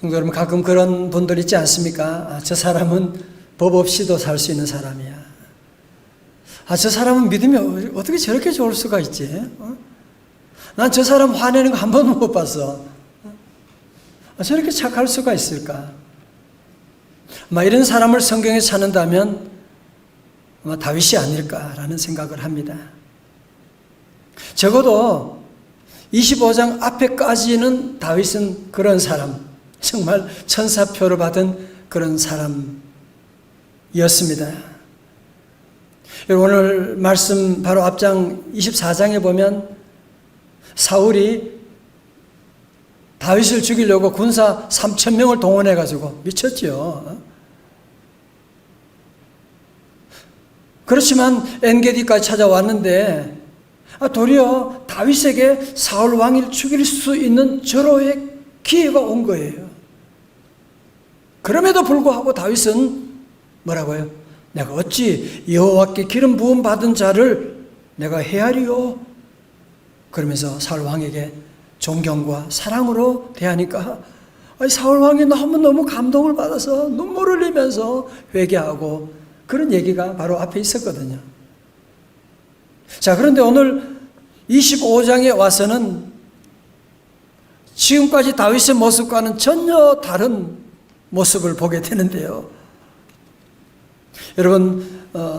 성도 여러분, 가끔 그런 분들 있지 않습니까? 저 사람은 법 없이도 살 수 있는 사람이야. 저 사람은 믿음이 어떻게 저렇게 좋을 수가 있지? 난 저 사람 화내는 거 한 번도 못 봤어. 저렇게 착할 수가 있을까? 이런 사람을 성경에 찾는다면 아마 다윗이 아닐까라는 생각을 합니다. 적어도 25장 앞에까지는 다윗은 그런 사람, 정말 천사표를 받은 그런 사람이었습니다. 오늘 말씀 바로 앞장 24장에 보면 사울이 다윗을 죽이려고 군사 3,000명을 동원해가지고 미쳤죠. 그렇지만 엔게디까지 찾아왔는데 도리어 다윗에게 사울 왕을 죽일 수 있는 절호의 기회가 온 거예요. 그럼에도 불구하고 다윗은 뭐라고요? 내가 어찌 여호와께 기름 부음 받은 자를 내가 헤아리요? 그러면서 사울 왕에게 존경과 사랑으로 대하니까 사울 왕이 너무 감동을 받아서 눈물을 흘리면서 회개하고 그런 얘기가 바로 앞에 있었거든요. 자, 그런데 오늘 25장에 와서는 지금까지 다윗의 모습과는 전혀 다른 모습을 보게 되는데요. 여러분,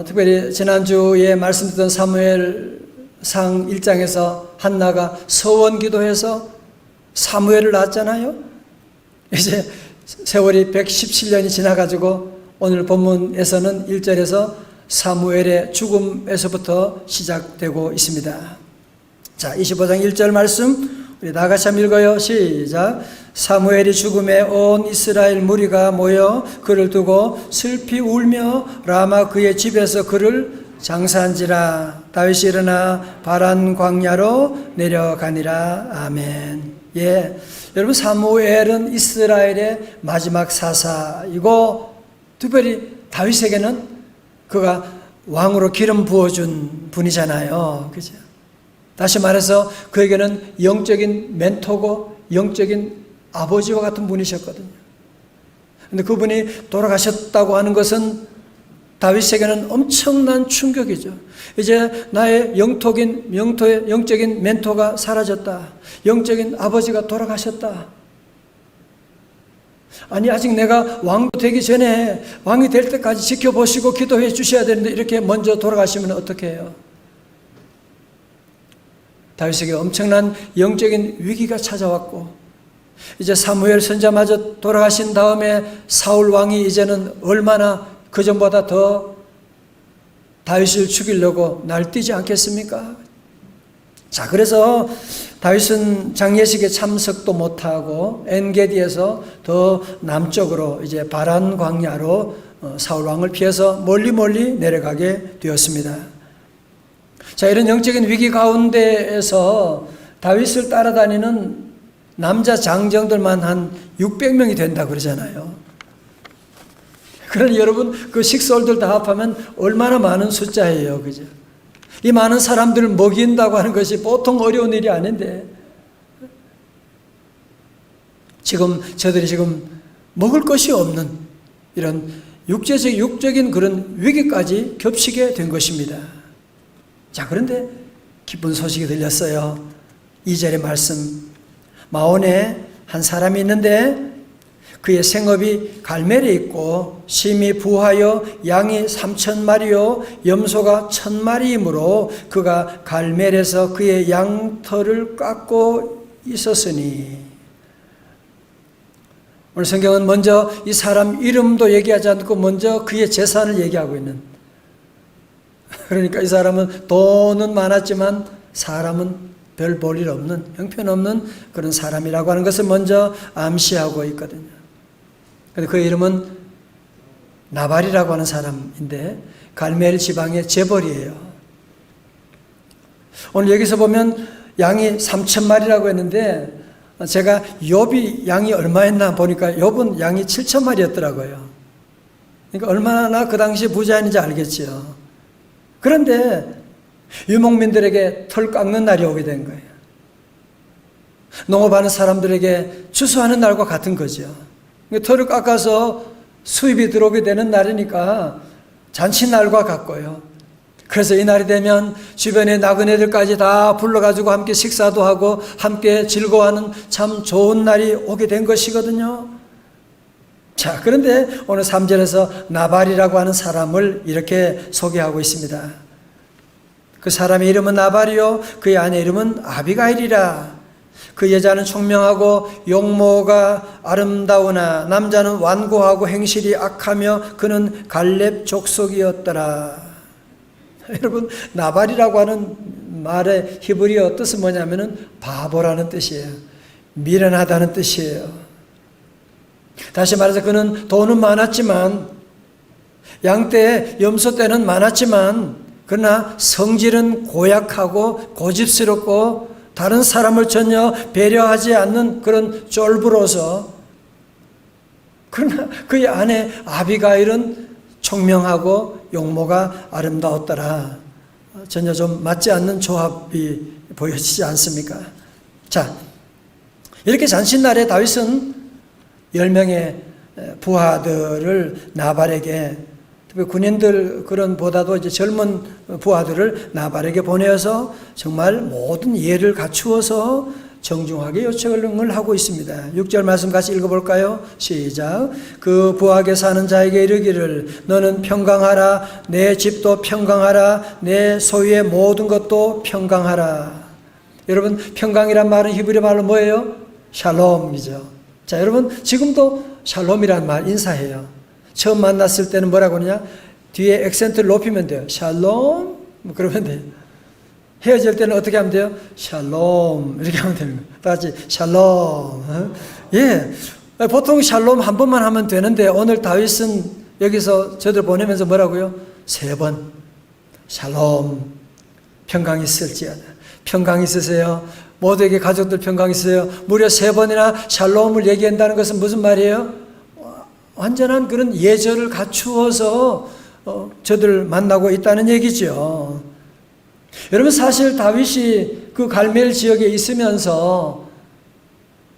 특별히 지난주에 말씀드렸던 사무엘상 1장에서 한나가 서원 기도해서 사무엘을 낳았잖아요. 이제 세월이 117년이 지나가지고 오늘 본문에서는 1절에서 사무엘의 죽음에서부터 시작되고 있습니다. 자, 25장 1절 말씀 우리 다 같이 한번 읽어요. 시작. 사무엘이 죽음에 온 이스라엘 무리가 모여 그를 두고 슬피 울며 라마 그의 집에서 그를 장사한지라. 다윗이 일어나 바란 광야로 내려가니라. 아멘. 예, 여러분, 사무엘은 이스라엘의 마지막 사사이고 특별히 다윗에게는 그가 왕으로 기름 부어준 분이잖아요. 그죠? 다시 말해서 그에게는 영적인 멘토고 영적인 아버지와 같은 분이셨거든요. 그런데 그분이 돌아가셨다고 하는 것은 다윗에게는 엄청난 충격이죠. 이제 나의 영적인 멘토가 사라졌다. 영적인 아버지가 돌아가셨다. 아니, 아직 내가 왕 되기 전에 왕이 될 때까지 지켜보시고 기도해 주셔야 되는데 이렇게 먼저 돌아가시면 어떻게 해요? 다윗에게 엄청난 영적인 위기가 찾아왔고 이제 사무엘 선지자마저 돌아가신 다음에 사울 왕이 이제는 얼마나 그전보다 더 다윗을 죽이려고 날뛰지 않겠습니까? 자, 그래서 다윗은 장례식에 참석도 못하고 엔게디에서 더 남쪽으로 이제 바란 광야로 사울 왕을 피해서 멀리 내려가게 되었습니다. 자, 이런 영적인 위기 가운데에서 다윗을 따라다니는 남자 장정들만 한 600명이 된다 그러잖아요. 그러니 여러분, 그 식솔들 다 합하면 얼마나 많은 숫자예요. 그죠? 이 많은 사람들을 먹인다고 하는 것이 보통 어려운 일이 아닌데 저들이 지금 먹을 것이 없는 이런 육적인 그런 위기까지 겹치게 된 것입니다. 자, 그런데 기쁜 소식이 들렸어요. 2절의 말씀. 마온에 한 사람이 있는데 그의 생업이 갈멜에 있고 심히 부하여 양이 3,000마리요 염소가 1,000마리이므로 그가 갈멜에서 그의 양털을 깎고 있었으니. 오늘 성경은 먼저 이 사람 이름도 얘기하지 않고 먼저 그의 재산을 얘기하고 있는, 그러니까 이 사람은 돈은 많았지만 사람은 별 볼일 없는, 형편없는 그런 사람이라고 하는 것을 먼저 암시하고 있거든요. 근데 그 이름은 나발이라고 하는 사람인데 갈멜 지방의 재벌이에요. 오늘 여기서 보면 양이 3,000마리라고 했는데 제가 욥이 양이 얼마였나 보니까 욥은 양이 7,000마리였더라고요. 그러니까 얼마나 그 당시 부자였는지 알겠죠. 그런데 유목민들에게 털 깎는 날이 오게 된 거예요. 농업하는 사람들에게 추수하는 날과 같은 거죠. 터를 깎아서 수입이 들어오게 되는 날이니까 잔치날과 같고요. 그래서 이 날이 되면 주변의 나그네들까지 다 불러가지고 함께 식사도 하고 함께 즐거워하는 참 좋은 날이 오게 된 것이거든요. 자, 그런데 오늘 3절에서 나발이라고 하는 사람을 이렇게 소개하고 있습니다. 그 사람의 이름은 나발이요 그의 아내 이름은 아비가일이라. 그 여자는 총명하고 용모가 아름다우나 남자는 완고하고 행실이 악하며 그는 갈렙 족속이었더라. 여러분, 나발이라고 하는 말의 히브리어 뜻은 뭐냐면은 바보라는 뜻이에요. 미련하다는 뜻이에요. 다시 말해서 그는 돈은 많았지만, 양떼, 염소 떼는 많았지만, 그러나 성질은 고약하고 고집스럽고 다른 사람을 전혀 배려하지 않는 그런 쫄부로서, 그러나 그의 아내 아비가일은 총명하고 용모가 아름다웠더라. 전혀 좀 맞지 않는 조합이 보여지지 않습니까? 자, 이렇게 잔칫날에 다윗은 10명의 부하들을 나발에게, 특히 군인들 그런 보다도 이제 젊은 부하들을 나발에게 보내어서 정말 모든 예를 갖추어서 정중하게 요청을 하고 있습니다. 6절 말씀 같이 읽어볼까요? 시작. 그 부하게 사는 자에게 이르기를 너는 평강하라. 내 집도 평강하라. 내 소유의 모든 것도 평강하라. 여러분, 평강이란 말은 히브리 말로 뭐예요? 샬롬이죠. 자, 여러분, 지금도 샬롬이란 말 인사해요. 처음 만났을 때는 뭐라고 하느냐? 뒤에 액센트를 높이면 돼요. 샬롬, 그러면 돼요. 헤어질 때는 어떻게 하면 돼요? 샬롬, 이렇게 하면 되는 거예요. 다 같이 샬롬. 예, 보통 샬롬 한 번만 하면 되는데 오늘 다윗은 여기서 저들 보내면서 뭐라고요? 3번 샬롬, 평강 있을지어다. 평강 있으세요. 모두에게 가족들 평강 있으세요. 무려 3번이나 샬롬을 얘기한다는 것은 무슨 말이에요? 완전한 그런 예절을 갖추어서 저들을 만나고 있다는 얘기죠. 여러분, 사실 다윗이 그 갈멜 지역에 있으면서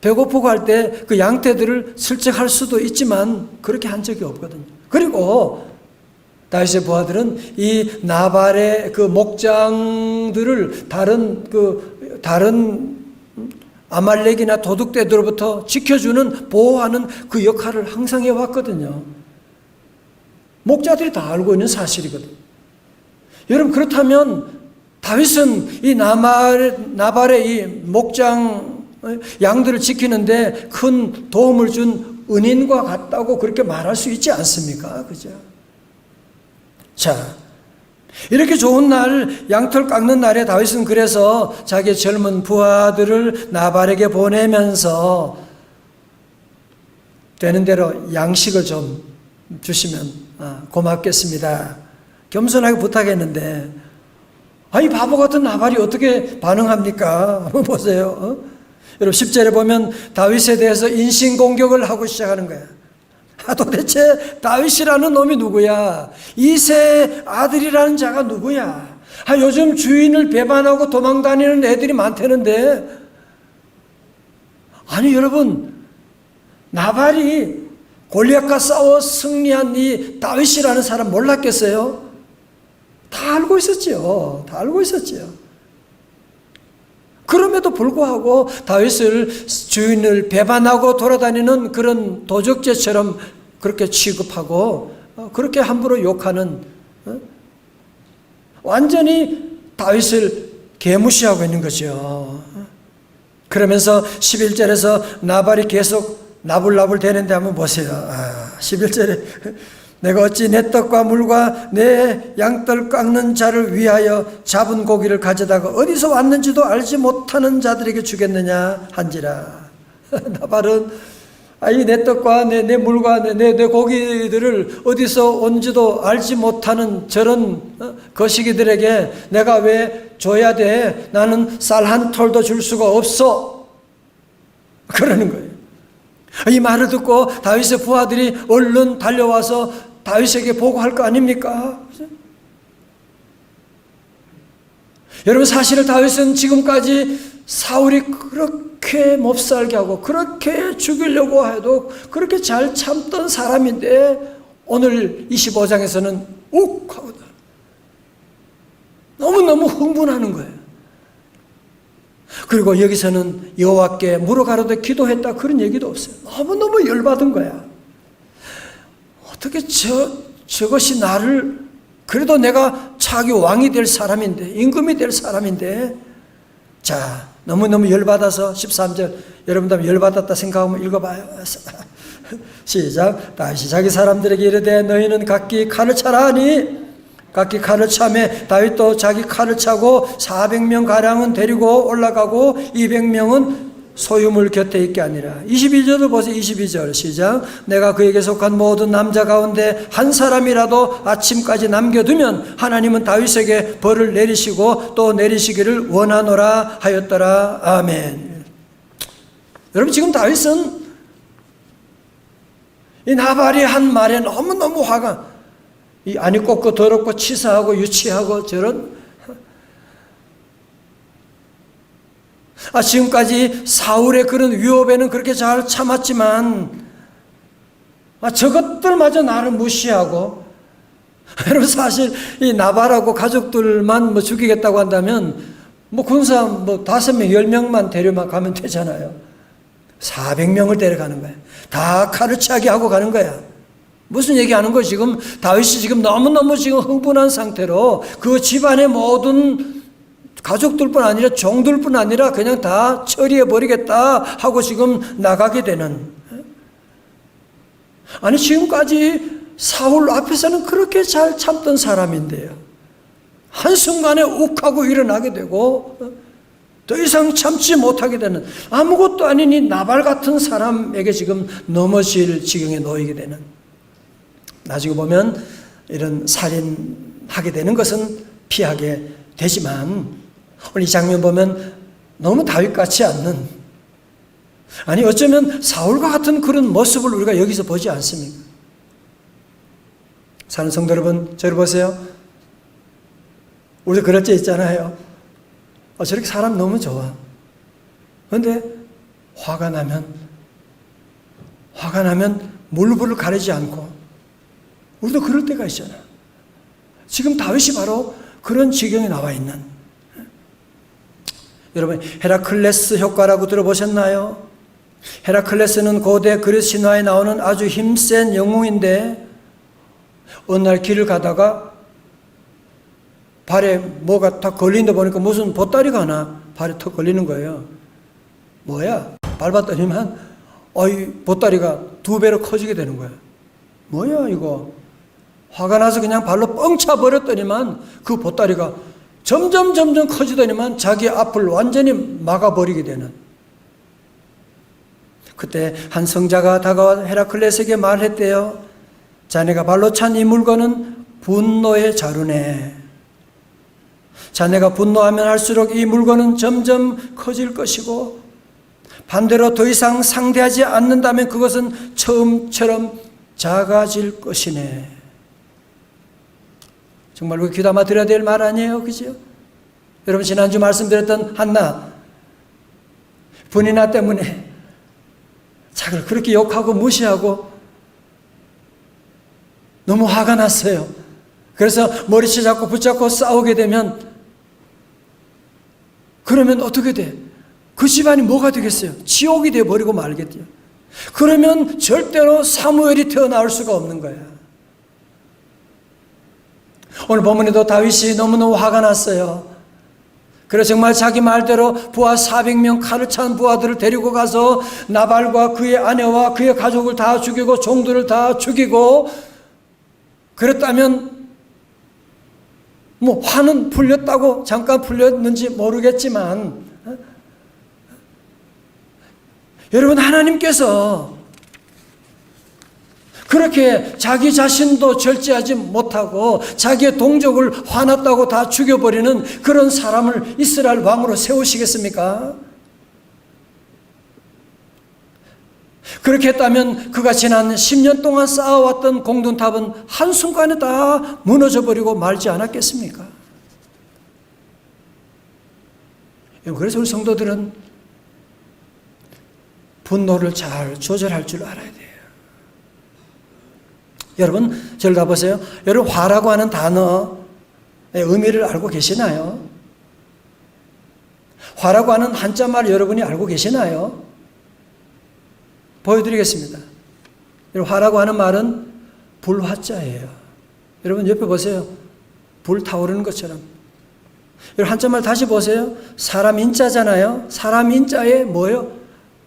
배고프고 할 때 그 양떼들을 슬쩍 할 수도 있지만 그렇게 한 적이 없거든요. 그리고 다윗의 부하들은 이 나발의 그 목장들을 다른 아말렉이나 도둑떼들로부터 지켜주는, 보호하는 그 역할을 항상 해왔거든요. 목자들이 다 알고 있는 사실이거든요. 여러분, 그렇다면 다윗은 이 나발의 이 목장 양들을 지키는데 큰 도움을 준 은인과 같다고 그렇게 말할 수 있지 않습니까? 그죠? 자, 이렇게 좋은 날, 양털 깎는 날에 다윗은 그래서 자기의 젊은 부하들을 나발에게 보내면서 되는 대로 양식을 좀 주시면 고맙겠습니다. 겸손하게 부탁했는데, 이 바보 같은 나발이 어떻게 반응합니까? 한번 보세요. 여러분, 10절에 보면 다윗에 대해서 인신공격을 하고 시작하는 거야. 도대체 다윗이라는 놈이 누구야? 이새의 아들이라는 자가 누구야? 요즘 주인을 배반하고 도망다니는 애들이 많다는데, 아니 여러분, 나발이 골리앗과 싸워 승리한 이 다윗이라는 사람 몰랐겠어요? 다 알고 있었죠. 다 알고 있었죠. 그럼에도 불구하고 다윗을 주인을 배반하고 돌아다니는 그런 도적죄처럼 그렇게 취급하고 그렇게 함부로 욕하는, 완전히 다윗을 개무시하고 있는 거죠. 그러면서 11절에서 나발이 계속 나불나불 대는데 한번 보세요. 11절에 내가 어찌 내 떡과 물과 내 양털 깎는 자를 위하여 잡은 고기를 가져다가 어디서 왔는지도 알지 못하는 자들에게 주겠느냐 한지라. 나발은 이 내 떡과 내 물과 내 고기들을 어디서 온지도 알지 못하는 저런 거시기들에게 내가 왜 줘야 돼? 나는 쌀 한 톨도 줄 수가 없어. 그러는 거예요. 이 말을 듣고 다윗의 부하들이 얼른 달려와서 다윗에게 보고할 거 아닙니까? 여러분, 사실 다윗은 지금까지 사울이 그렇게 그렇게 몹살게 하고 그렇게 죽이려고 해도 그렇게 잘 참던 사람인데 오늘 25장에서는 욱 하고 너무너무 흥분하는 거예요. 그리고 여기서는 여호와께 물어가로되 기도했다 그런 얘기도 없어요. 너무너무 열받은 거야. 어떻게 저것이 나를, 그래도 내가 자기 왕이 될 사람인데, 임금이 될 사람인데, 자, 너무너무 열받아서 13절, 여러분도 한번 열받았다 생각하면 읽어봐요. 시작. 다시 자기 사람들에게 이르되 너희는 각기 칼을 차라 하니 각기 칼을 차매 다윗도 자기 칼을 차고 400명 가량은 데리고 올라가고 200명은 소유물 곁에 있게 하니라. 22절도 보세요. 22절 시작. 내가 그에게 속한 모든 남자 가운데 한 사람이라도 아침까지 남겨두면 하나님은 다윗에게 벌을 내리시고 또 내리시기를 원하노라 하였더라. 아멘. 여러분, 지금 다윗은 이 나발이 한 말에 너무너무 화가, 이 아니 꼽고 더럽고 치사하고 유치하고 저런, 지금까지 사울의 그런 위협에는 그렇게 잘 참았지만 저것들마저 나를 무시하고, 여러분 사실 이 나발하고 가족들만 죽이겠다고 한다면 군사 5명 10명만 데려만 가면 되잖아요. 400명을 데려가는 거야. 다 칼을 차게 하고 가는 거야. 무슨 얘기하는 거예요? 지금 다윗이 지금 너무너무 지금 흥분한 상태로 그 집안의 모든 가족들뿐 아니라 종들뿐 아니라 그냥 다 처리해 버리겠다 하고 지금 나가게 되는. 아니 지금까지 사울 앞에서는 그렇게 잘 참던 사람인데요, 한순간에 욱하고 일어나게 되고 더 이상 참지 못하게 되는, 아무것도 아닌 이 나발 같은 사람에게 지금 넘어질 지경에 놓이게 되는. 나중에 보면 이런 살인하게 되는 것은 피하게 되지만 오늘 이 장면 보면 너무 다윗같지 않는, 아니 어쩌면 사울과 같은 그런 모습을 우리가 여기서 보지 않습니까? 사는 성도 여러분, 저를 보세요. 우리도 그럴 때 있잖아요. 저렇게 사람 너무 좋아. 그런데 화가 나면 물불을 가리지 않고, 우리도 그럴 때가 있잖아. 지금 다윗이 바로 그런 지경에 나와 있는. 여러분, 헤라클레스 효과라고 들어보셨나요? 헤라클레스는 고대 그리스 신화에 나오는 아주 힘센 영웅인데 어느 날 길을 가다가 발에 뭐가 딱 걸린다 보니까 무슨 보따리가 하나 발에 턱 걸리는 거예요. 뭐야? 밟았더니만 이 보따리가 2배로 커지게 되는 거야. 뭐야 이거? 화가 나서 그냥 발로 뻥 차버렸더니만 그 보따리가 점점 커지더니만 자기 앞을 완전히 막아버리게 되는. 그때 한 성자가 다가와 헤라클레스에게 말했대요. 자네가 발로 찬 이 물건은 분노의 자루네. 자네가 분노하면 할수록 이 물건은 점점 커질 것이고 반대로 더 이상 상대하지 않는다면 그것은 처음처럼 작아질 것이네. 정말 우리 귀담아 들어야 될 말 아니에요? 그죠? 여러분, 지난주 말씀드렸던 한나, 분이나 때문에 자기를 그렇게 욕하고 무시하고 너무 화가 났어요. 그래서 머리채 잡고 붙잡고 싸우게 되면, 그러면 어떻게 돼? 그 집안이 뭐가 되겠어요? 지옥이 되어버리고 말겠죠. 그러면 절대로 사무엘이 태어나올 수가 없는 거야. 오늘 본문에도 다윗이 너무너무 화가 났어요. 그래서 정말 자기 말대로 부하 400명 칼을 찬 부하들을 데리고 가서 나발과 그의 아내와 그의 가족을 다 죽이고 종들을 다 죽이고, 그랬다면 화는 풀렸다고, 잠깐 풀렸는지 모르겠지만, 여러분, 하나님께서 그렇게 자기 자신도 절제하지 못하고 자기의 동족을 화났다고 다 죽여버리는 그런 사람을 이스라엘 왕으로 세우시겠습니까? 그렇게 했다면 그가 지난 10년 동안 쌓아왔던 공든탑은 한순간에 다 무너져버리고 말지 않았겠습니까? 그래서 우리 성도들은 분노를 잘 조절할 줄 알아야 돼요. 여러분, 저를 가보세요. 여러분, 화라고 하는 단어의 의미를 알고 계시나요? 화라고 하는 한자말 여러분이 알고 계시나요? 보여드리겠습니다. 여러분, 화라고 하는 말은 불화자예요. 여러분, 옆에 보세요. 불 타오르는 것처럼. 여러분, 한자말 다시 보세요. 사람 인자잖아요. 사람 인자에 뭐예요?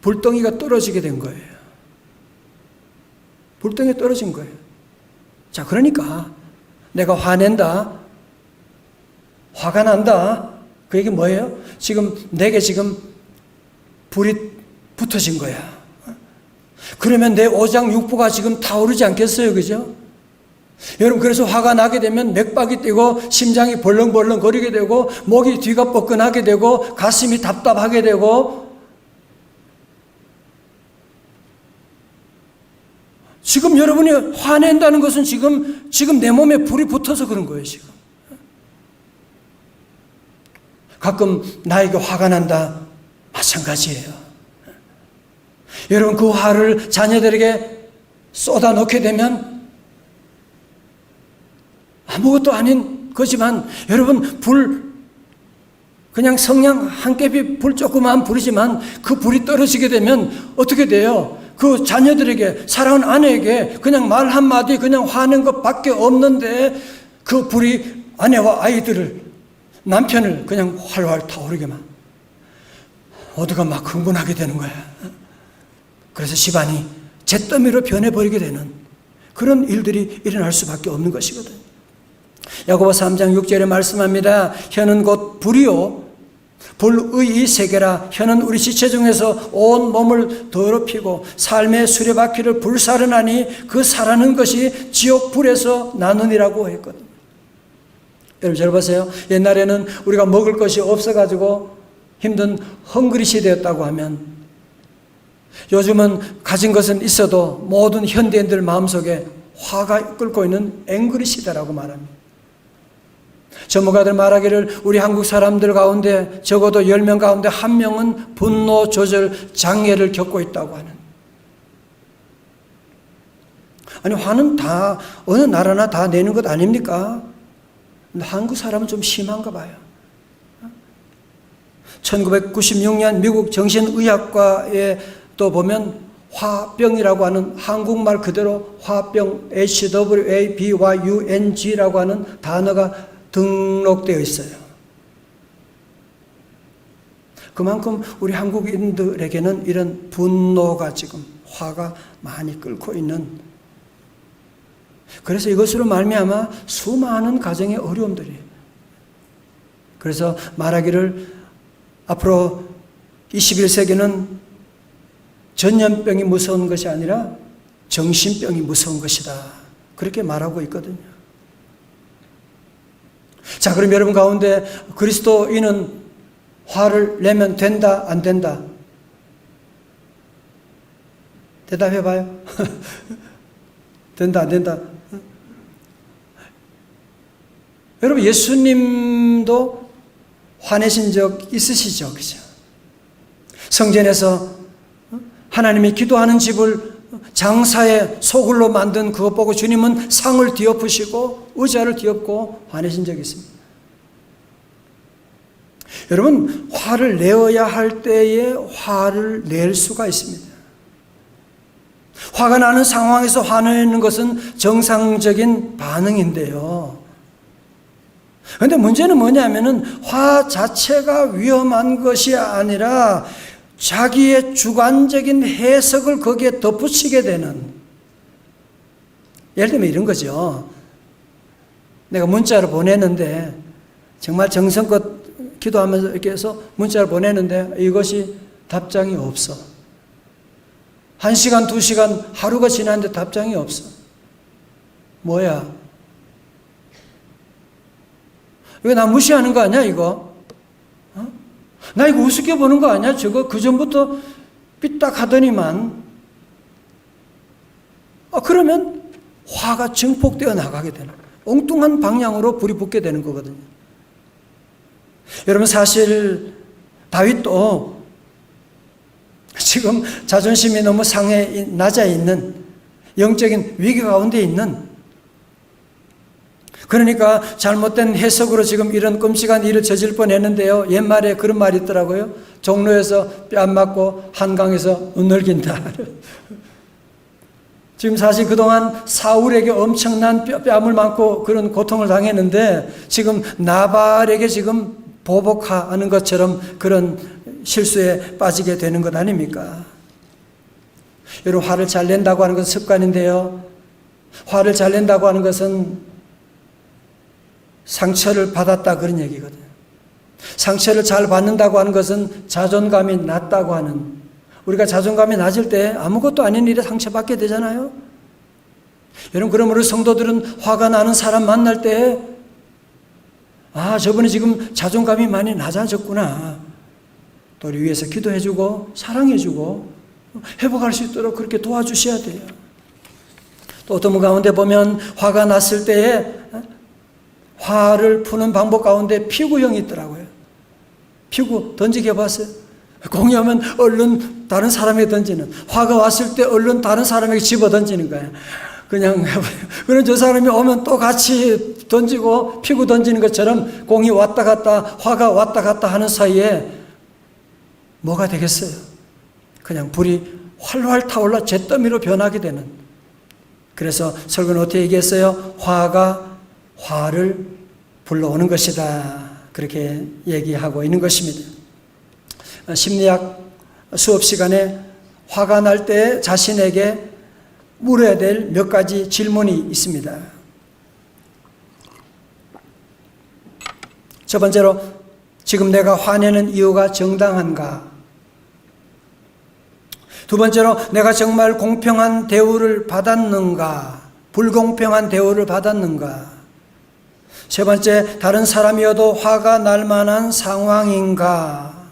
불덩이가 떨어지게 된 거예요. 불덩이가 떨어진 거예요. 자, 그러니까 내가 화낸다, 화가 난다, 그 얘기 뭐예요? 내게 불이 붙어진 거야. 그러면 내 오장육부가 지금 타오르지 않겠어요? 그죠? 여러분, 그래서 화가 나게 되면 맥박이 뛰고 심장이 벌렁벌렁 거리게 되고 목이 뒤가 뻐근하게 되고 가슴이 답답하게 되고, 지금 여러분이 화낸다는 것은 지금 내 몸에 불이 붙어서 그런 거예요, 지금. 가끔 나에게 화가 난다. 마찬가지예요. 여러분, 그 화를 자녀들에게 쏟아놓게 되면 아무것도 아닌 거지만, 여러분, 그냥 성냥 한 깹이 조그마한 불이지만 그 불이 떨어지게 되면 어떻게 돼요? 그 자녀들에게, 사랑하는 아내에게 그냥 말 한마디, 그냥 화낸 것밖에 없는데 그 불이 아내와 아이들을, 남편을 그냥 활활 타오르게만, 모두가 막 흥분하게 되는 거야. 그래서 집안이 잿더미로 변해버리게 되는 그런 일들이 일어날 수밖에 없는 것이거든요. 야고보 3장 6절에 말씀합니다. 혀는 곧 불이요 불의 이 세계라. 혀는 우리 지체 중에서 온 몸을 더럽히고 삶의 수레바퀴를 불사르나니 그 사라는 것이 지옥 불에서 나느니라고 했거든요. 여러분, 잘 보세요. 옛날에는 우리가 먹을 것이 없어가지고 힘든 헝그리 시대였다고 하면, 요즘은 가진 것은 있어도 모든 현대인들 마음속에 화가 끓고 있는 앵그리 시대라고 말합니다. 전문가들 말하기를 우리 한국 사람들 가운데 적어도 10명 가운데 1명은 분노 조절 장애를 겪고 있다고 하는. 아니, 화는 다 어느 나라나 다 내는 것 아닙니까? 근데 한국 사람은 좀 심한가 봐요. 1996년 미국 정신의학과에 또 보면 화병이라고 하는, 한국말 그대로 화병, HWABYUNG라고 하는 단어가 등록되어 있어요. 그만큼 우리 한국인들에게는 이런 분노가, 지금 화가 많이 끓고 있는, 그래서 이것으로 말미암아 수많은 가정의 어려움들이, 그래서 말하기를 앞으로 21세기는 전염병이 무서운 것이 아니라 정신병이 무서운 것이다, 그렇게 말하고 있거든요. 자, 그럼 여러분 가운데 그리스도인은 화를 내면 된다, 안 된다? 대답해봐요. 된다, 안 된다? 여러분, 예수님도 화내신 적 있으시죠? 그죠? 성전에서 하나님이 기도하는 집을 장사의 소굴로 만든 그것 보고 주님은 상을 뒤엎으시고 의자를 뒤엎고 화내신 적이 있습니다. 여러분, 화를 내어야 할 때에 화를 낼 수가 있습니다. 화가 나는 상황에서 화내는 것은 정상적인 반응인데요. 그런데 문제는 뭐냐면은 화 자체가 위험한 것이 아니라 자기의 주관적인 해석을 거기에 덧붙이게 되는, 예를 들면 이런 거죠. 내가 문자를 보내는데, 정말 정성껏 기도하면서 이렇게 해서 문자를 보내는데 이것이 답장이 없어. 1시간, 2시간, 하루가 지났는데 답장이 없어. 뭐야? 이거 나 무시하는 거 아니야, 이거? 나 이거 우습게 보는 거 아니야? 저거 그전부터 삐딱 하더니만. 그러면 화가 증폭되어 나가게 되는, 엉뚱한 방향으로 불이 붙게 되는 거거든요. 여러분, 사실 다윗도 지금 자존심이 너무 낮아 있는 영적인 위기 가운데 있는, 그러니까 잘못된 해석으로 지금 이런 끔찍한 일을 저질 뻔했는데요. 옛말에 그런 말이 있더라고요. 종로에서 뺨 맞고 한강에서 은널긴다. 지금 사실 그동안 사울에게 엄청난 뺨을 맞고 그런 고통을 당했는데 지금 나발에게 지금 보복하는 것처럼 그런 실수에 빠지게 되는 것 아닙니까? 여러분, 화를 잘 낸다고 하는 것은 습관인데요. 화를 잘 낸다고 하는 것은 상처를 받았다 그런 얘기거든요. 상처를 잘 받는다고 하는 것은 자존감이 낮다고 하는, 우리가 자존감이 낮을 때 아무것도 아닌 일에 상처받게 되잖아요. 여러분, 그러므로 성도들은 화가 나는 사람 만날 때, 아, 저분이 지금 자존감이 많이 낮아졌구나. 또 우리 위해서 기도해주고 사랑해주고 회복할 수 있도록 그렇게 도와주셔야 돼요. 또 어떤 분 가운데 보면 화가 났을 때에 화를 푸는 방법 가운데 피구형이 있더라고요. 피구 던지게 해봤어요? 공이 오면 얼른 다른 사람에게 던지는, 화가 왔을 때 얼른 다른 사람에게 집어 던지는 거예요. 그냥 그런 저 사람이 오면 또 같이 던지고 피구 던지는 것처럼 공이 왔다 갔다, 화가 왔다 갔다 하는 사이에 뭐가 되겠어요? 그냥 불이 활활 타올라 잿더미로 변하게 되는. 그래서 설교는 어떻게 얘기했어요? 화가 화를 불러오는 것이다. 그렇게 얘기하고 있는 것입니다. 심리학 수업 시간에 화가 날 때 자신에게 물어야 될 몇 가지 질문이 있습니다. 첫 번째로, 지금 내가 화내는 이유가 정당한가? 두 번째로, 내가 정말 공평한 대우를 받았는가? 불공평한 대우를 받았는가? 세 번째, 다른 사람이어도 화가 날 만한 상황인가?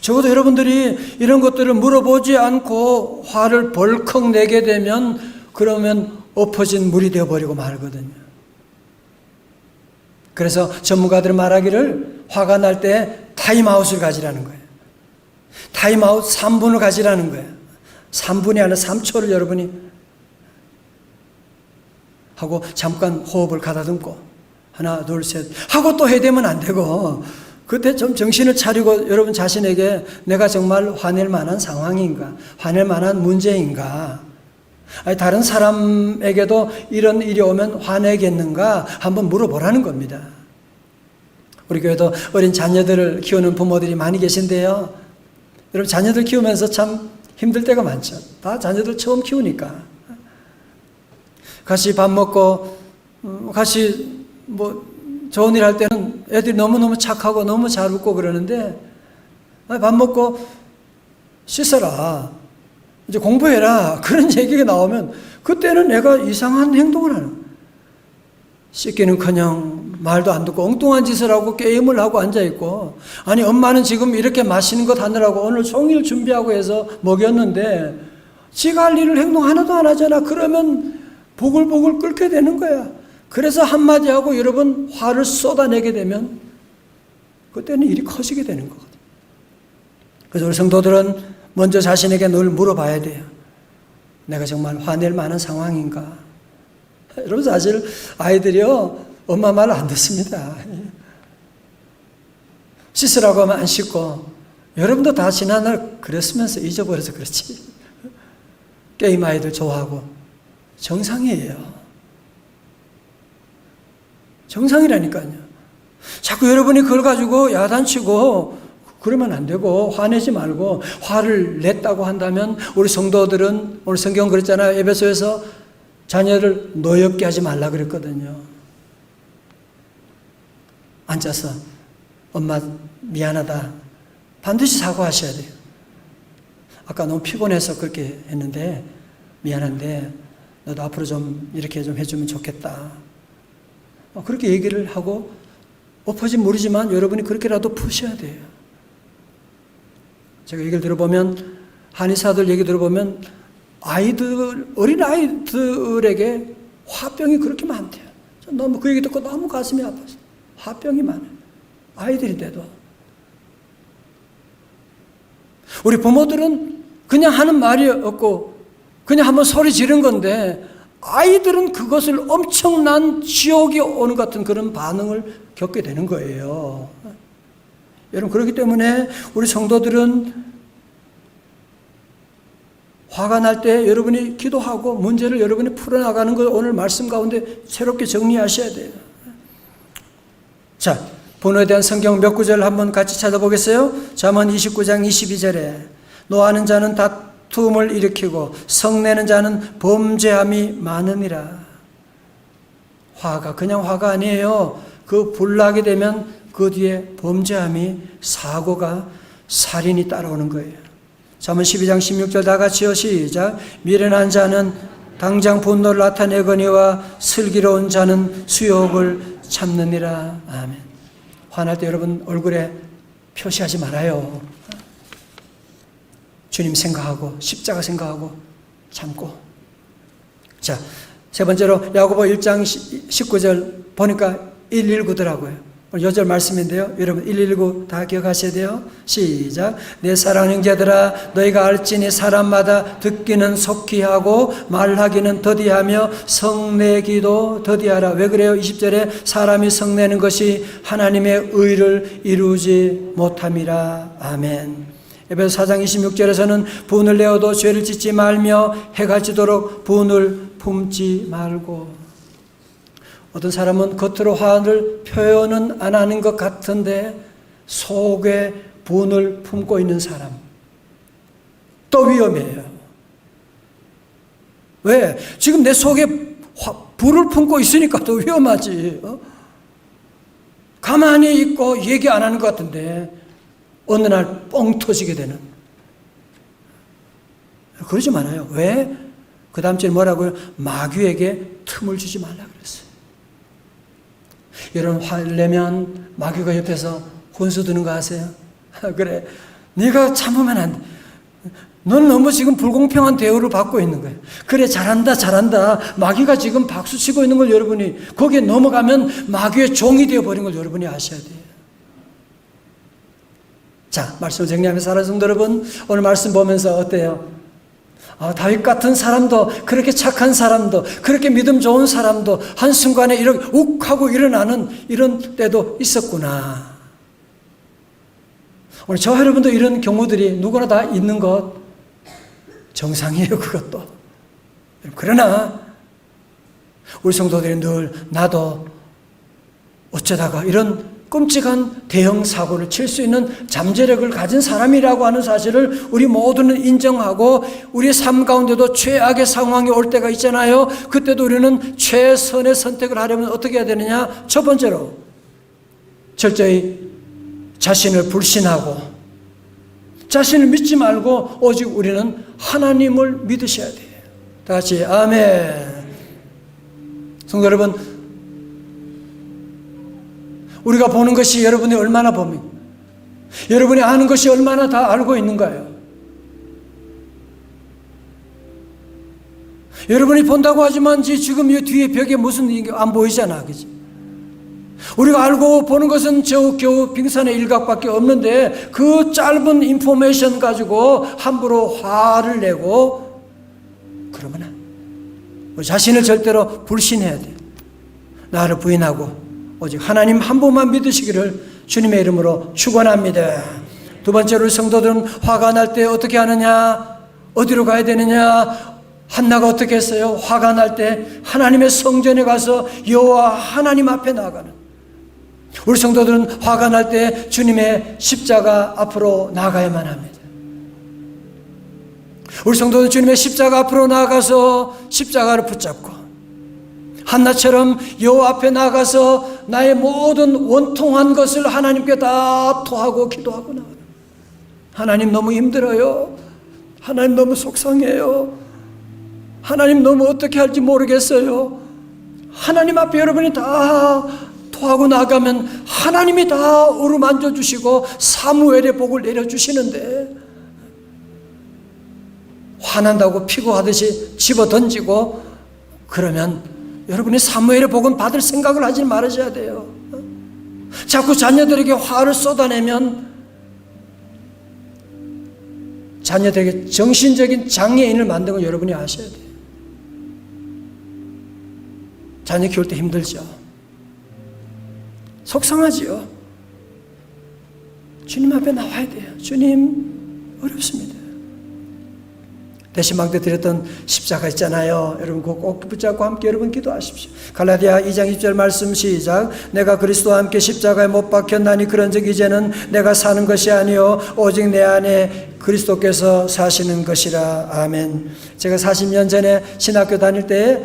적어도 여러분들이 이런 것들을 물어보지 않고 화를 벌컥 내게 되면 그러면 엎어진 물이 되어버리고 말거든요. 그래서 전문가들은 말하기를 화가 날 때 타임아웃을 가지라는 거예요. 타임아웃 3분을 가지라는 거예요. 3분이 아니라 3초를 여러분이 하고 잠깐 호흡을 가다듬고 하나 둘 셋 하고 또 해대면 안 되고, 그때 좀 정신을 차리고 여러분 자신에게 내가 정말 화낼 만한 상황인가, 화낼 만한 문제인가, 아니 다른 사람에게도 이런 일이 오면 화내겠는가 한번 물어보라는 겁니다. 우리 교회도 어린 자녀들을 키우는 부모들이 많이 계신데요. 여러분, 자녀들 키우면서 참 힘들 때가 많죠. 다 자녀들 처음 키우니까. 같이 밥 먹고 같이 뭐 좋은 일 할 때는 애들이 너무너무 착하고 너무 잘 웃고 그러는데, 밥 먹고 씻어라, 이제 공부해라, 그런 얘기가 나오면 그때는 애가 이상한 행동을 하는 거예요. 씻기는커녕 말도 안 듣고 엉뚱한 짓을 하고 게임을 하고 앉아있고, 아니 엄마는 지금 이렇게 맛있는 것 하느라고 오늘 종일 준비하고 해서 먹였는데 지가 할 일을 행동 하나도 안 하잖아. 그러면 보글보글 끓게 되는 거야. 그래서 한마디 하고 여러분 화를 쏟아내게 되면 그때는 일이 커지게 되는 거거든요. 그래서 우리 성도들은 먼저 자신에게 늘 물어봐야 돼요. 내가 정말 화낼 만한 상황인가? 여러분, 사실 아이들이요 엄마 말 안 듣습니다. 씻으라고 하면 안 씻고, 여러분도 다 지난날 그랬으면서 잊어버려서 그렇지. 게임 아이들 좋아하고 정상이에요. 정상이라니까요. 자꾸 여러분이 그걸 가지고 야단치고 그러면 안 되고 화내지 말고, 화를 냈다고 한다면 우리 성도들은 오늘 성경 그랬잖아요. 에베소에서 자녀를 노엽게 하지 말라 그랬거든요. 앉아서 엄마 미안하다 반드시 사과하셔야 돼요. 아까 너무 피곤해서 그렇게 했는데 미안한데 너도 앞으로 좀 이렇게 좀 해주면 좋겠다. 그렇게 얘기를 하고, 엎어진 물이지만 여러분이 그렇게라도 푸셔야 돼요. 제가 얘기를 들어보면, 한의사들 얘기 들어보면 어린 아이들에게 화병이 그렇게 많대요. 너무 그 얘기 듣고 너무 가슴이 아팠어요. 화병이 많아요. 아이들인데도. 우리 부모들은 그냥 하는 말이 없고 그냥 한번 소리 지른 건데 아이들은 그것을 엄청난 지옥이 오는 것 같은 그런 반응을 겪게 되는 거예요. 여러분, 그렇기 때문에 우리 성도들은 화가 날 때 여러분이 기도하고 문제를 여러분이 풀어나가는 걸 오늘 말씀 가운데 새롭게 정리하셔야 돼요. 자, 분노에 대한 성경 몇 구절 한번 같이 찾아보겠어요? 잠언 29장 22절에 노하는 자는 다툼을 일으키고 성내는 자는 범죄함이 많으니라. 화가 그냥 화가 아니에요. 그 불나게 되면 그 뒤에 범죄함이, 사고가, 살인이 따라오는 거예요. 잠언 12장 16절 다 같이요. 시작. 미련한 자는 당장 분노를 나타내거니와 슬기로운 자는 수욕을 참느니라. 아멘. 화날 때 여러분 얼굴에 표시하지 말아요. 주님 생각하고 십자가 생각하고 참고. 자, 세 번째로 야고보 1장 19절 보니까 119더라고요. 요절 말씀인데요. 여러분 119 다 기억하셔야 돼요. 시작. 내 사랑하는 형제들아 너희가 알지니 사람마다 듣기는 속히 하고 말하기는 더디하며 성내기도 더디하라. 왜 그래요? 20절에 사람이 성내는 것이 하나님의 의를 이루지 못함이라. 아멘. 에베소 4장 26절에서는 분을 내어도 죄를 짓지 말며 해가 지도록 분을 품지 말고. 어떤 사람은 겉으로 화를 표현은 안 하는 것 같은데 속에 분을 품고 있는 사람 또 위험해요. 왜? 지금 내 속에 불을 품고 있으니까 더 위험하지. 가만히 있고 얘기 안 하는 것 같은데 어느 날 뻥 터지게 되는. 그러지 말아요. 왜? 그 다음 주에 뭐라고요? 마귀에게 틈을 주지 말라 그랬어요. 여러분 화를 내면 마귀가 옆에서 혼수 드는 거 아세요? 그래, 네가 참으면 안 돼. 넌 너무 지금 불공평한 대우를 받고 있는 거예요. 그래, 잘한다 잘한다. 마귀가 지금 박수치고 있는 걸 여러분이 거기에 넘어가면 마귀의 종이 되어버린 걸 여러분이 아셔야 돼요. 자, 말씀을 정리하면서 사랑하는 성도 여러분, 오늘 말씀 보면서 어때요? 다윗 같은 사람도, 그렇게 착한 사람도, 그렇게 믿음 좋은 사람도 한순간에 이렇게 욱하고 일어나는 이런 때도 있었구나. 오늘 저와 여러분도 이런 경우들이 누구나 다 있는 것 정상이에요. 그것도. 그러나 우리 성도들이 늘 나도 어쩌다가 이런 끔찍한 대형 사고를 칠 수 있는 잠재력을 가진 사람이라고 하는 사실을 우리 모두는 인정하고 우리의 삶 가운데도 최악의 상황이 올 때가 있잖아요. 그때도 우리는 최선의 선택을 하려면 어떻게 해야 되느냐? 첫 번째로 철저히 자신을 불신하고 자신을 믿지 말고 오직 우리는 하나님을 믿으셔야 돼요. 다 같이 아멘. 성도 여러분, 우리가 보는 것이 여러분이 얼마나 봅니까? 여러분이 아는 것이 얼마나 다 알고 있는가요? 여러분이 본다고 하지만 지금 이 뒤에 벽에 무슨 일이 안 보이잖아, 그지? 우리가 알고 보는 것은 겨우 빙산의 일각밖에 없는데 그 짧은 인포메이션 가지고 함부로 화를 내고 그러면 우리 자신을 절대로 불신해야 돼. 나를 부인하고 오직 하나님 한 분만 믿으시기를 주님의 이름으로 축원합니다. 두 번째로 성도들은 화가 날 때 어떻게 하느냐? 어디로 가야 되느냐? 한나가 어떻게 했어요? 화가 날 때 하나님의 성전에 가서 여호와 하나님 앞에 나가는. 우리 성도들은 화가 날 때 주님의 십자가 앞으로 나가야만 합니다. 우리 성도들은 주님의 십자가 앞으로 나가서 십자가를 붙잡고 한나처럼 여호와 앞에 나가서 나의 모든 원통한 것을 하나님께 다 토하고 기도하고 나가는. 하나님 너무 힘들어요. 하나님 너무 속상해요. 하나님 너무 어떻게 할지 모르겠어요. 하나님 앞에 여러분이 다 토하고 나가면 하나님이 다 어루만져 주시고 사무엘의 복을 내려주시는데 화난다고 피고하듯이 집어던지고 그러면 여러분이 사무엘의 복은 받을 생각을 하지 말으셔야 돼요. 자꾸 자녀들에게 화를 쏟아내면 자녀들에게 정신적인 장애인을 만든 걸 여러분이 아셔야 돼요. 자녀 키울 때 힘들죠. 속상하지요. 주님 앞에 나와야 돼요. 주님, 어렵습니다. 대신 막대 드렸던 십자가 있잖아요. 여러분 그거 꼭 붙잡고 함께 여러분 기도하십시오. 갈라디아 2장 20절 말씀 시작. 내가 그리스도와 함께 십자가에 못 박혔나니 그런즉 이제는 내가 사는 것이 아니요 오직 내 안에 그리스도께서 사시는 것이라. 아멘. 제가 40년 전에 신학교 다닐 때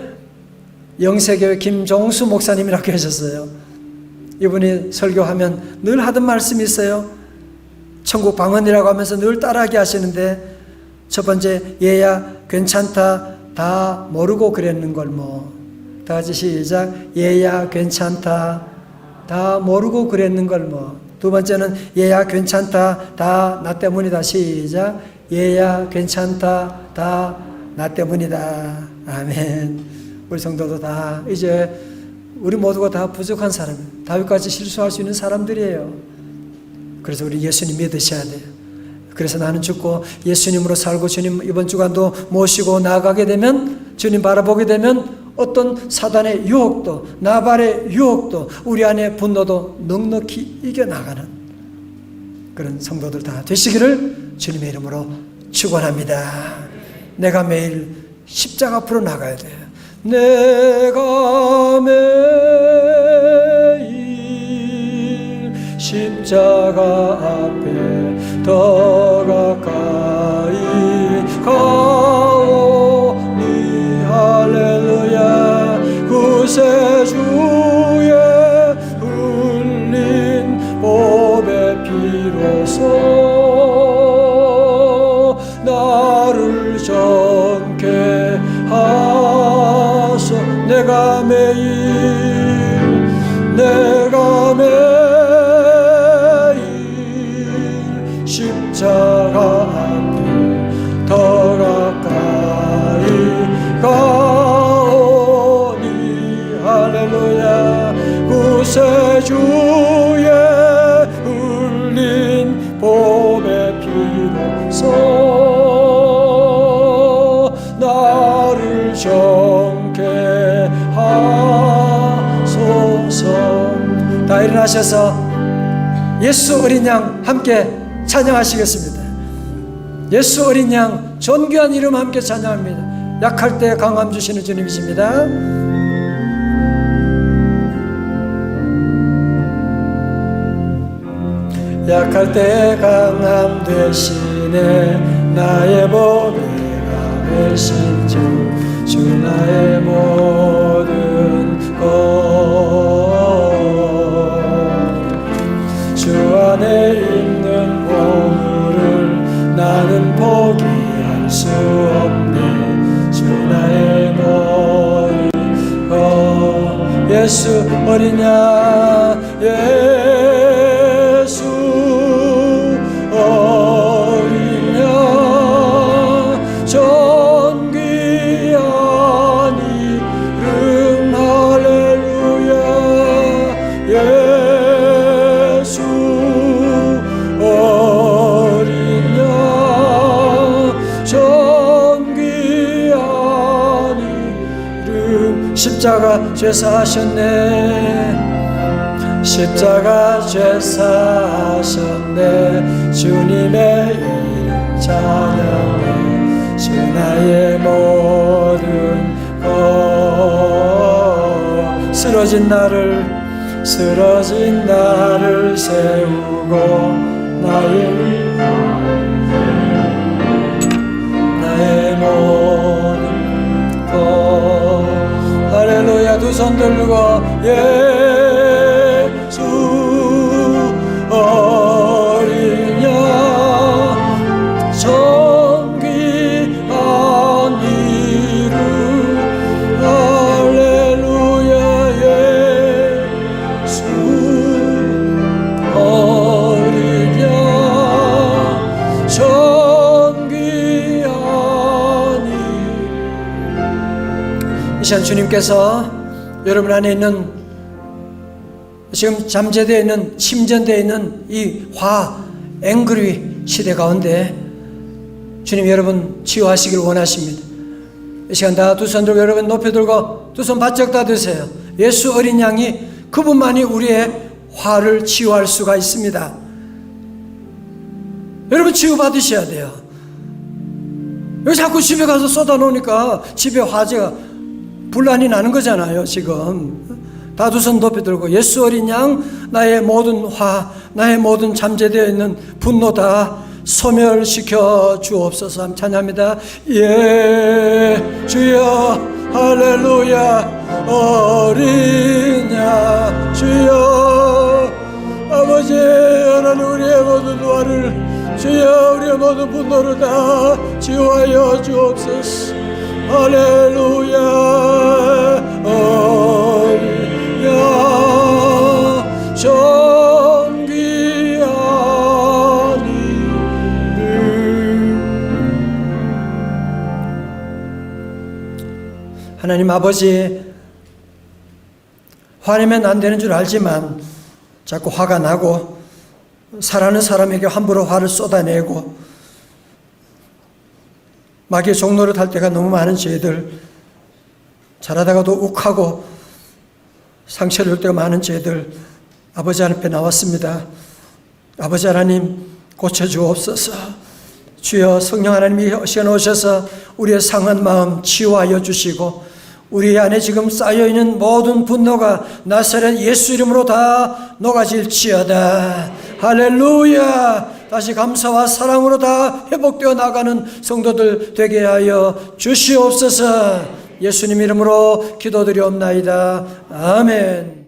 영세교회 김종수 목사님이라고 계셨어요. 이분이 설교하면 늘 하던 말씀이 있어요. 천국 방언이라고 하면서 늘 따라하게 하시는데 첫 번째, 얘야 괜찮다 다 모르고 그랬는 걸 뭐. 다 같이 시작. 얘야 괜찮다 다 모르고 그랬는 걸 뭐. 두 번째는 얘야 괜찮다 다 나 때문이다. 시작. 얘야 괜찮다 다 나 때문이다. 아멘. 우리 성도도 다 이제 우리 모두가 다 부족한 사람, 다윗같이 실수할 수 있는 사람들이에요. 그래서 우리 예수님 믿으셔야 돼요. 그래서 나는 죽고 예수님으로 살고 주님 이번 주간도 모시고 나아가게 되면, 주님 바라보게 되면 어떤 사단의 유혹도, 나발의 유혹도, 우리 안의 분노도 넉넉히 이겨나가는 그런 성도들 다 되시기를 주님의 이름으로 축원합니다. 내가 매일 십자가 앞으로 나가야 돼요. 내가 매일 십자가 앞에 더 가까이 가오니 할렐루야. 구세주의 흘린 보배 피로써 나를 정케 하소. 내가 매일 십자가 앞에 더 가까이 가오니 할렐루야. 구세주의 흘린 보배 피로써 나를 정케 하소서. 다 일어나셔서 예수 어린 양 함께 찬양하시겠습니다. 예수 어린 양 존귀한 이름 함께 찬양합니다. 약할 때 강함 주시는 주님이십니다. 약할 때 강함 되시네 나의 보배가 되신 주 나의 모든 것. 주 안에 있는 보물을 나는 포기할 수 없네. 주 나의 모든 것. 예수 어린 양 예수 어린 양 존귀한 이름 할렐루야. 예수 어린 양 존귀한 이름. 십자가 죄사하셨네. 십자가 죄사하셨네. 주님의 이름 찬양해. 주 나의 모든 것. 쓰러진 나를 세우고 나의 모든 것. 할렐루야. 두 손 들고 예수 어린 양 존귀한 이름 할렐루야. 예수 어린 양 존귀한 이름. 이 시간 주님께서 여러분 안에 있는, 지금 잠재되어 있는, 침전되어 있는 이 앵그리 시대 가운데 주님 여러분 치유하시길 원하십니다. 이 시간 다 두 손 들고 여러분 높이 들고 두 손 바짝 다 드세요. 예수 어린 양이 그분만이 우리의 화를 치유할 수가 있습니다. 여러분 치유받으셔야 돼요. 여기 자꾸 집에 가서 쏟아놓으니까 집에 화재가 분란이 나는 거잖아요. 지금 다 두 손 높이 들고 예수 어린 양 나의 모든 화 나의 모든 잠재되어 있는 분노 다 소멸시켜 주옵소서. 찬양합니다. 예 주여 할렐루야 어린 양 주여 아버지 하나님 우리의 모든 화를 주여 우리의 모든 분노를 다 치유하여 주옵소서. 할렐루야 어린 양 존귀한 하나님 아버지, 화내면 안 되는 줄 알지만 자꾸 화가 나고 사랑하는 사람에게 함부로 화를 쏟아내고 마귀의 종로를 탈 때가 너무 많은 저희들, 잘하다가도 욱하고 상처를 줄 때가 많은 저희들 아버지 앞에 나왔습니다. 아버지 하나님 고쳐주옵소서. 주여 성령 하나님이 시간 오셔서 우리의 상한 마음 치유하여 주시고 우리 안에 지금 쌓여있는 모든 분노가 나사렛 예수 이름으로 다 녹아질지어다. 할렐루야. 다시 감사와 사랑으로 다 회복되어 나가는 성도들 되게 하여 주시옵소서. 예수님 이름으로 기도드리옵나이다. 아멘.